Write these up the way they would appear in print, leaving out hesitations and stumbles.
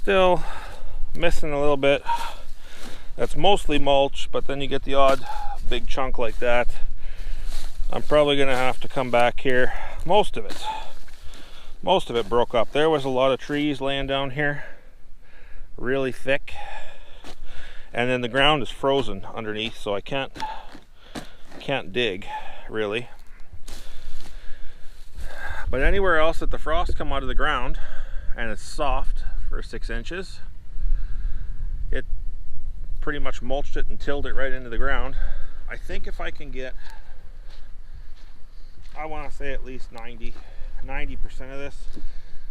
still missing a little bit. That's mostly mulch, but then you get the odd big chunk like that. I'm probably gonna have to come back here. Most of it broke up. There was a lot of trees laying down here, really thick, and then the ground is frozen underneath, so I can't dig really. But anywhere else that the frost come out of the ground and it's soft for 6 inches, it pretty much mulched it and tilled it right into the ground. I think if I can get, I want to say at least 90% of this,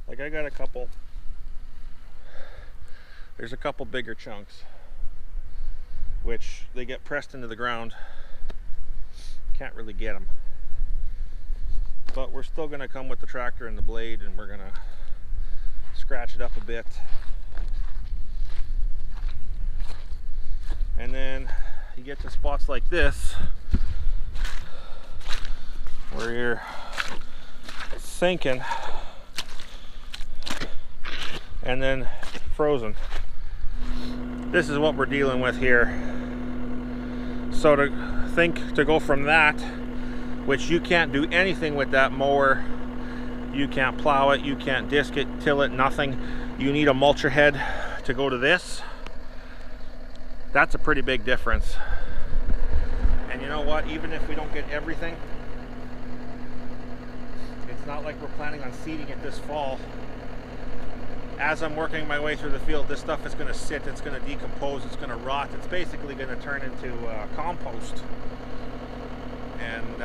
like I got there's a couple bigger chunks which they get pressed into the ground. Can't really get them, but we're still going to come with the tractor and the blade, and we're going to scratch it up a bit, and then you get to spots like this where you're sinking and then frozen. This is what we're dealing with here. So to go from that, which you can't do anything with that mower, you can't plow it, you can't disc it, till it, nothing. You need a mulcher head to go to this. That's a pretty big difference. And you know what, even if we don't get everything, it's not like we're planning on seeding it this fall. As I'm working my way through the field, this stuff is going to sit, it's going to decompose, it's going to rot, it's basically going to turn into compost. And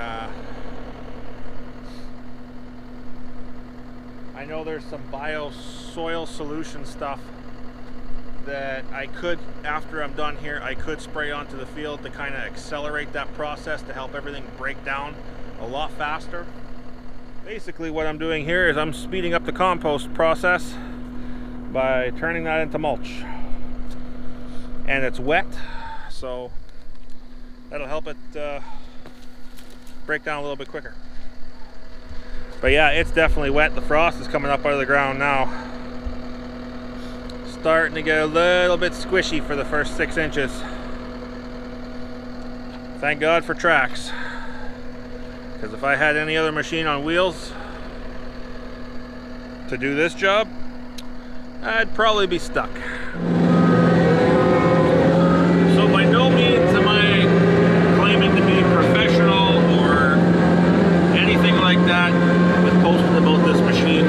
I know there's some bio-soil solution stuff that I could, after I'm done here, I could spray onto the field to kind of accelerate that process, to help everything break down a lot faster. Basically what I'm doing here is I'm speeding up the compost process by turning that into mulch. And it's wet, so that'll help it break down a little bit quicker. But yeah, it's definitely wet. The frost is coming up out of the ground now. Starting to get a little bit squishy for the first 6 inches. Thank God for tracks, because if I had any other machine on wheels to do this job, I'd probably be stuck. So by no means am I claiming to be professional or anything like that with posting about this machine.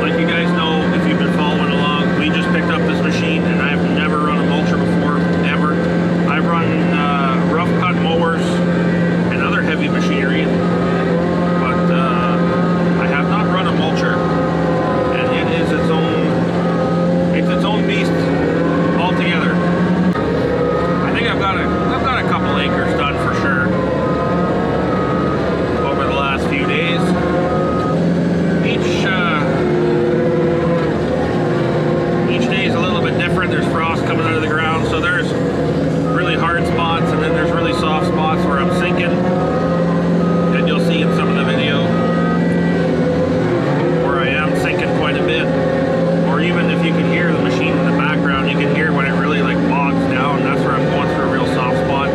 Like you guys know, if you've been following along, we just picked up this machine and I've never run a mulcher before, ever. I've run rough cut mowers and other heavy machinery, but I have not run a mulcher. It's its own beast altogether. I think I've got a couple acres done for sure over the last few days. Each day is a little bit different. There's frost coming out of the ground, so there's really hard spots, and then there's really soft spots where I'm sinking, and you'll see in some of the video where I am sinking quite a bit. Or even if you can hear the machine in the background, you can hear when it really like bogs down. That's where I'm going through a real soft spot.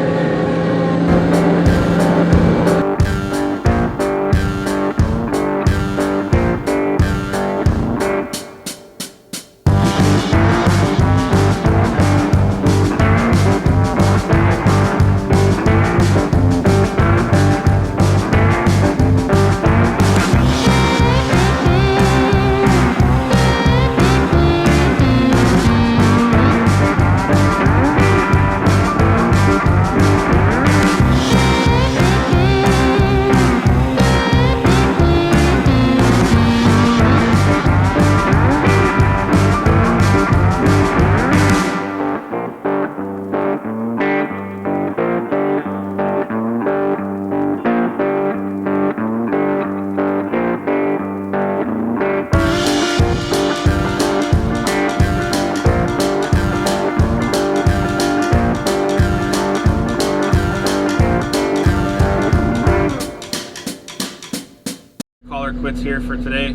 Quits here for today.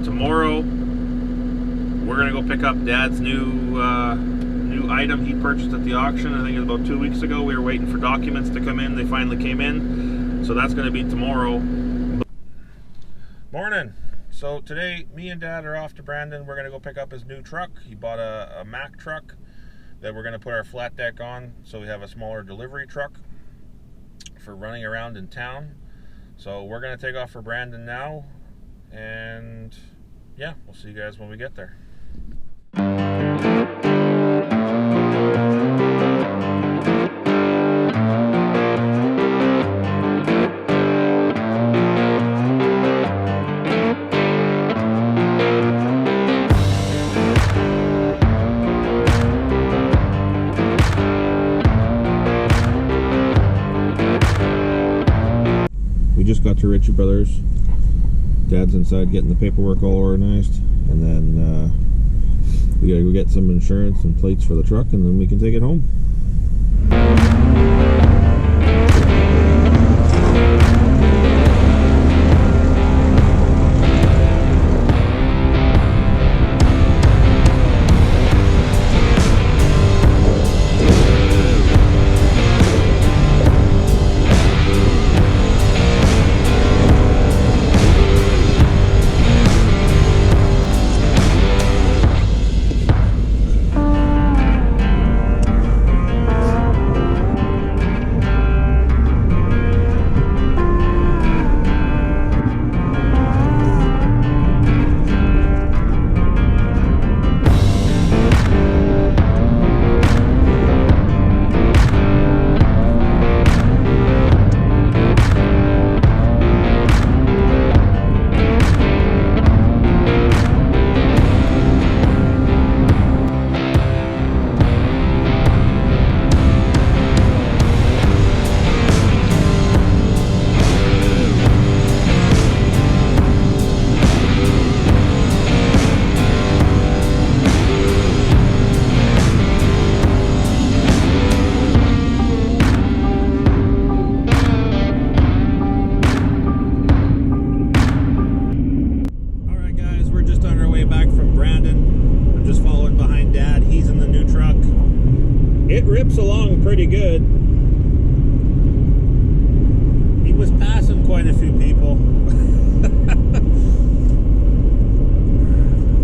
Tomorrow gonna go pick up Dad's new item he purchased at the auction. I think it was about 2 weeks ago. We were waiting for documents to come in. They finally came in, so that's gonna be tomorrow. Morning. So today, me and Dad are off to Brandon. We're gonna go pick up his new truck. He bought a Mack truck that we're gonna put our flat deck on, so we have a smaller delivery truck for running around in town. So we're gonna take off for Brandon now, and yeah, we'll see you guys when we get there. We just got to Ritchie Brothers. Dad's inside getting the paperwork all organized, and then we gotta go get some insurance and plates for the truck, and then we can take it home. It rips along pretty good. He was passing quite a few people.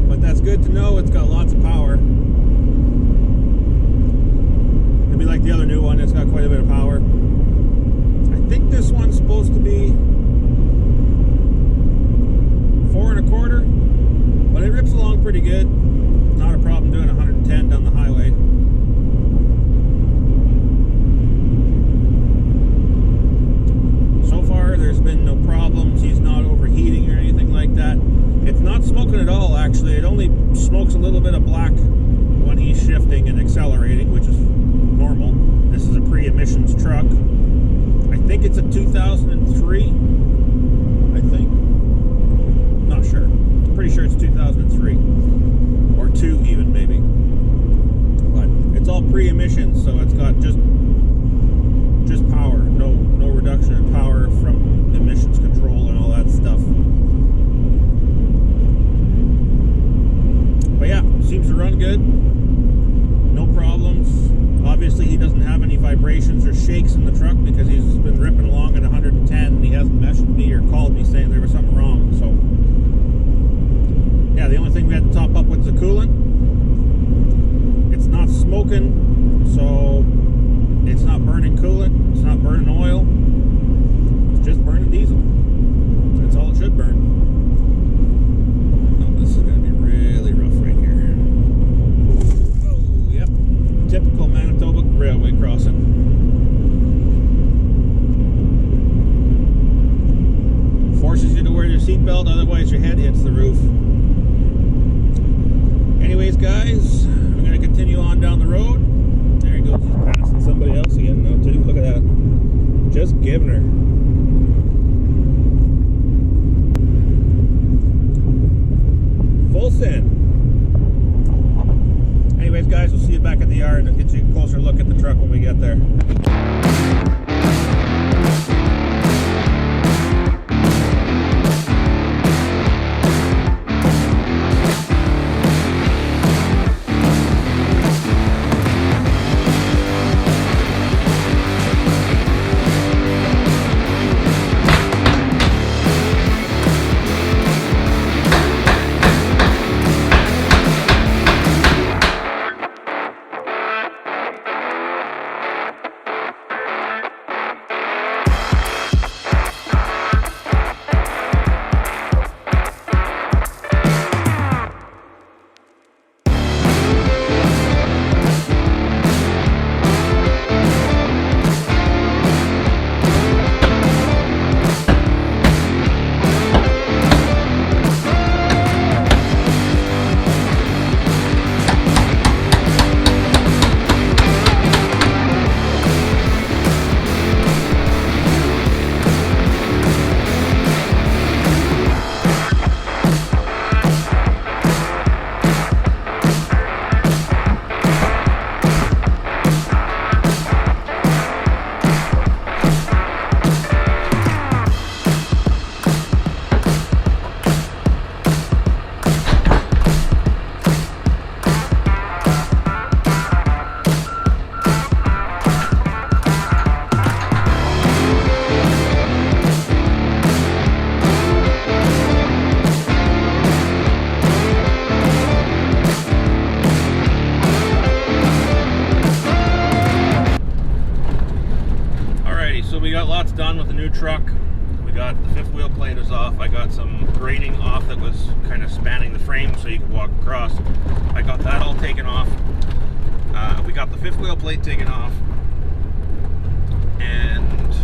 But that's good to know. It's got lots of power. It'll be like the other new one. It's got quite a bit of power. I think this one's supposed to be 4 1/4, but it rips along pretty good. Not a problem doing 110 down the highway. There's been no problems. He's not overheating or anything like that. It's not smoking at all, actually. It only smokes a little bit of black when he's shifting and accelerating, which is normal. This is a pre-emissions truck. I think it's a 2003. I think. Not sure. Pretty sure it's 2003. Or 2 even, maybe. But it's all pre-emissions, so it's got just power. No reduction in power from emissions control and all that stuff. But yeah, seems to run good. No problems. Obviously he doesn't have any vibrations or shakes in the truck because he's been ripping along at 110 and he hasn't messaged me or called me saying there was something wrong. So yeah, the only thing we had to top up with is the coolant. It's not smoking, so it's not burning coolant, it's not burning oil, it's just burning diesel. That's all it should burn. Oh, this is going to be really rough right here. Oh, yep. Typical Manitoba railway crossing. Forces you to wear your seatbelt, otherwise your head hits the roof. Anyways, guys, I'm going to continue on down the road. There he goes, he's passing somebody else again now too. Look at that. Just giving her. Full send. Anyways, guys, we'll see you back at the yard. I'll get you a closer look at the truck when we get there. truck. We got the fifth wheel plate is off. I got some grating off that was kind of spanning the frame so you could walk across. I got that all taken off. We got the fifth wheel plate taken off. And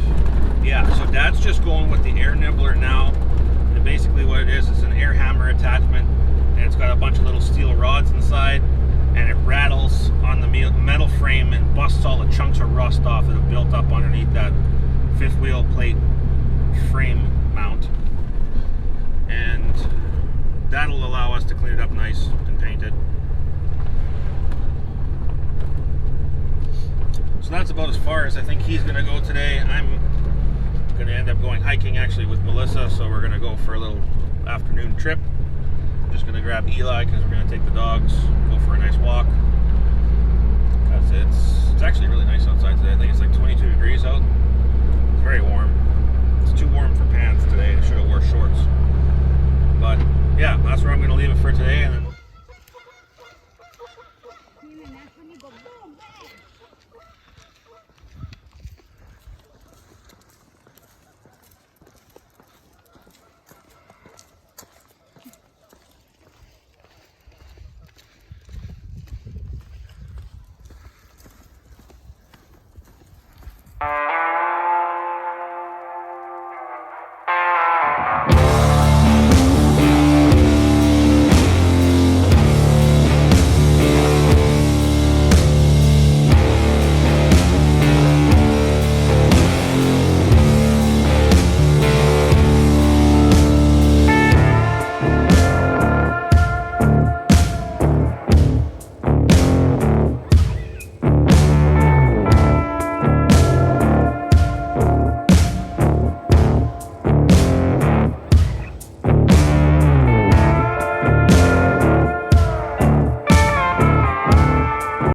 yeah, so Dad's just going with the air nibbler now. And basically what it is an air hammer attachment. And it's got a bunch of little steel rods inside. And it rattles on the metal frame and busts all the chunks of rust off that have built up underneath that fifth wheel plate frame mount. And that'll allow us to clean it up nice and paint it. So that's about as far as I think he's going to go today. I'm going to end up going hiking actually with Melissa, so we're going to go for a little afternoon trip. I'm just going to grab Eli because we're going to take the dogs, go for a nice walk. Because it's actually really nice outside today. I think it's like 22 degrees out. It's very warm. It's too warm for pants today. I should have wore shorts. But yeah, that's where I'm going to leave it for today. And then